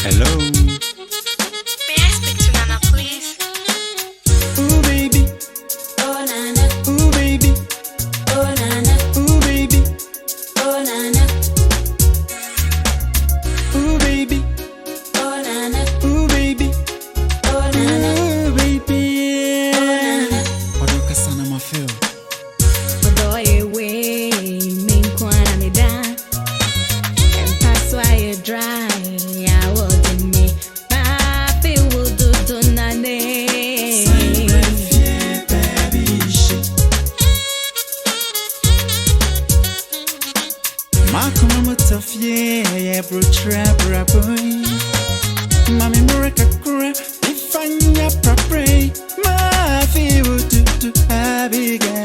Hello. May I speak to Nana, please? Ooh, baby. Oh, Nana. Ooh, baby. Oh, Nana. Ooh, baby. Oh, Nana. Ooh, baby. Oh, Nana. Ooh, baby. Oh, Nana. Ooh, baby. Oh, Nana. Odoka sana Mafew. Boy, away, me kwana me da. And that's why you dry. I was in me. Mafew Dodo nane. Makuna mutafie ya brutra boy. Mami mureka kura ifanya papre. Mafew Dodo Abigail